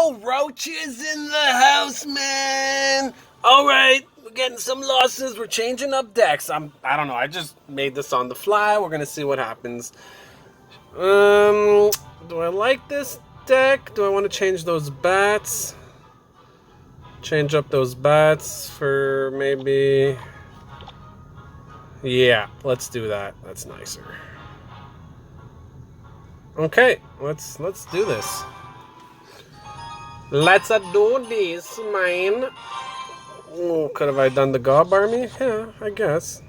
no roaches in the house, man. All right, we're getting some losses. We're changing up decks. I don't know. I just made this on the fly. We're gonna see what happens. Do I like this deck? Do I want to change those bats? Change up those bats for maybe. Yeah, let's do that. That's nicer. Okay, let's do this. Let's do this, man. Oh, could have I done the Gob Army? Yeah, I guess.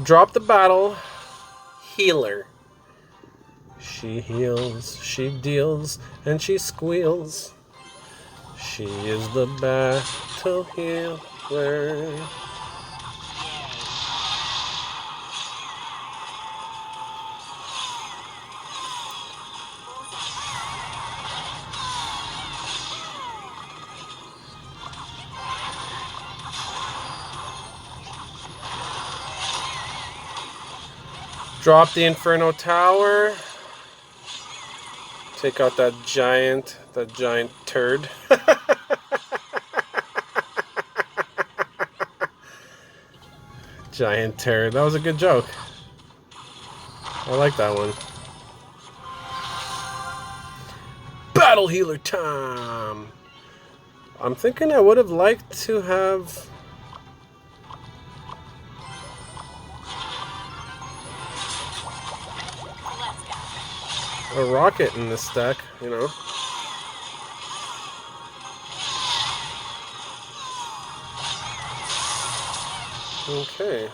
Drop the battle. Healer. She heals, she deals, and she squeals. She is the battle healer. Drop the Inferno Tower. Take out that giant turd. Giant turd. That was a good joke. I like that one. Battle healer time. I'm thinking I would have liked to have a rocket in this deck, you know. Okay.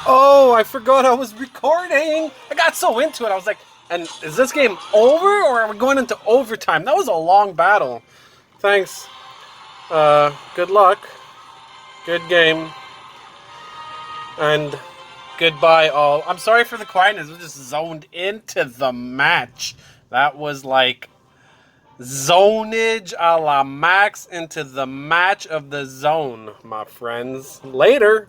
Oh, I forgot I was recording. I got so into it. I was like, and is this game over or are we going into overtime? That was a long battle. Thanks. Good luck. Good game. And goodbye all. I'm sorry for the quietness. We just zoned into the match. That was like zonage a la max into the match of the zone, my friends. Later.